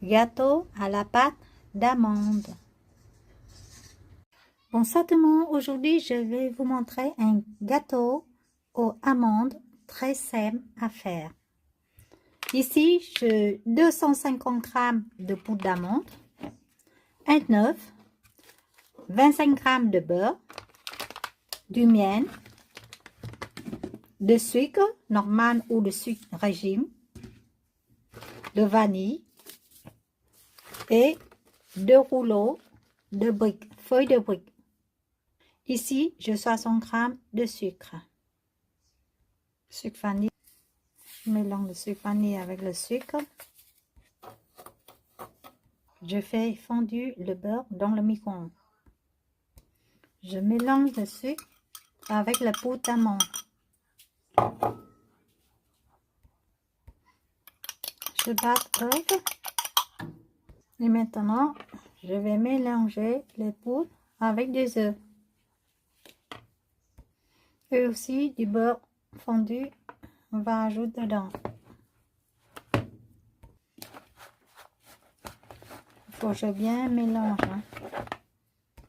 Gâteau à la pâte d'amande. Bonsoir tout le monde, aujourd'hui je vais vous montrer un gâteau aux amandes très simple à faire. Ici j'ai 250 g de poudre d'amande, un œuf, 25 g de beurre, du miel, de sucre normal ou de sucre régime, de vanille et 2 rouleaux de briques, feuilles de briques. Ici, j'ai 60 g de sucre. Sucre vanille. Je mélange le sucre vanille avec le sucre. Je fais fondu le beurre dans le micro-ondes. Je mélange le sucre avec la poudre d'amande. Je batte avec. Et maintenant, je vais mélanger les poudres avec des œufs. Et aussi du beurre fondu, on va ajouter dedans. Il faut que je bien mélange.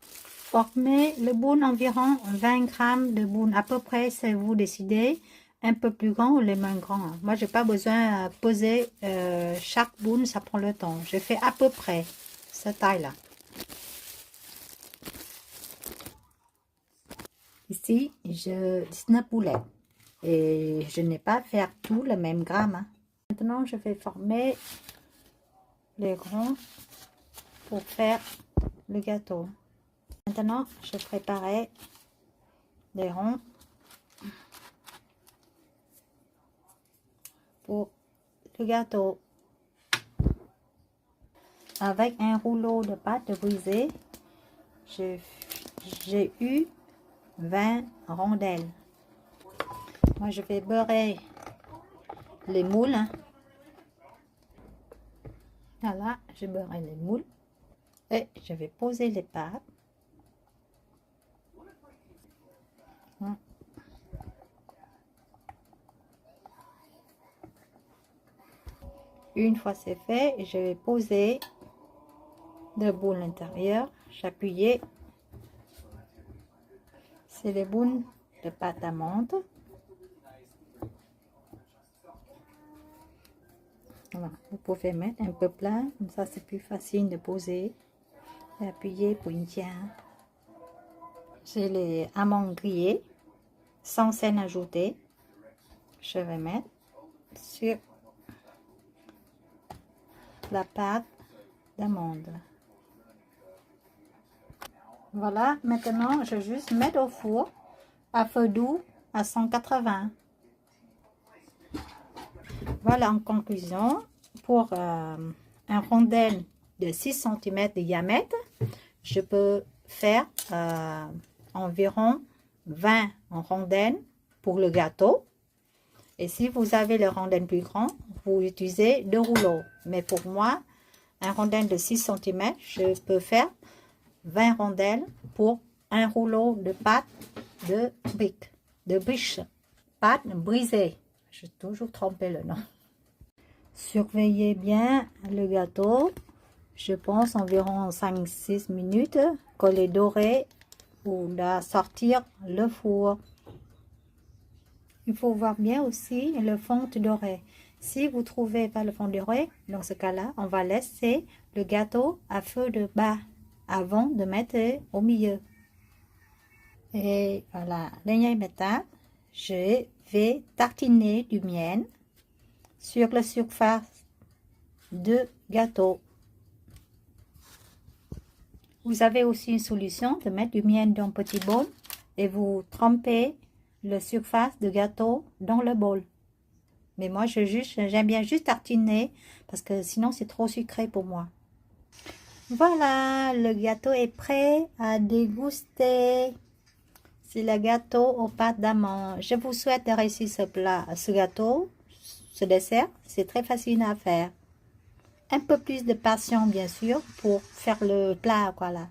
Formez le boule environ 20 g de boule. À peu près, c'est vous décidez. Un peu plus grand ou les moins grands. Moi, j'ai pas besoin de poser chaque boule, ça prend le temps. Je fais à peu près cette taille-là. Ici, je 19 boulettes. Et je n'ai pas faire tout le même gramme. Maintenant, je vais former les ronds pour faire le gâteau. Maintenant, je préparais les ronds pour le gâteau. Avec un rouleau de pâte brisée, j'ai eu 20 rondelles. Moi, je vais beurrer les moules. Voilà, je beurre les moules. Et je vais poser les pâtes. Une fois c'est fait, je vais poser le boule intérieur. J'appuie. C'est les boules de pâte d'amande. Voilà, vous pouvez mettre un peu plein, comme ça c'est plus facile de poser et appuyer pour une tienne. J'ai les amandes grillées, sans sel ajouté. Je vais mettre sur la pâte d'amande. Voilà, maintenant je vais juste mettre au four à feu doux à 180. Voilà, en conclusion, pour un rondelle de 6 cm de diamètre, je peux faire environ 20 rondelles pour le gâteau. Et si vous avez le rondelle plus grand, vous utilisez 2 rouleaux. Mais pour moi, un rondelle de 6 cm, je peux faire 20 rondelles pour un rouleau de pâte de briche, pâte brisée. J'ai toujours trompé le nom. Surveillez bien le gâteau. Je pense environ 5-6 minutes qu'il est doré ou de sortir le four. Il faut voir bien aussi le fond doré. Si vous trouvez pas le fond doré, dans ce cas-là, on va laisser le gâteau à feu de bas avant de mettre au milieu. Et voilà, dernière étape, je vais tartiner du miel sur la surface de gâteau. Vous avez aussi une solution de mettre du miel dans un petit bol et vous trempez la surface de gâteau dans le bol. Mais moi, j'aime bien juste tartiner parce que sinon c'est trop sucré pour moi. Voilà, le gâteau est prêt à déguster. C'est le gâteau aux pâtes d'amande. Je vous souhaite de réussir ce gâteau, ce dessert. C'est très facile à faire. Un peu plus de patience, bien sûr, pour faire le plat. Voilà.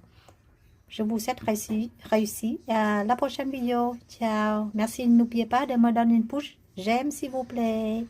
Je vous souhaite réussi. Et à la prochaine vidéo. Ciao. Merci. N'oubliez pas de me donner une pouce j'aime, s'il vous plaît.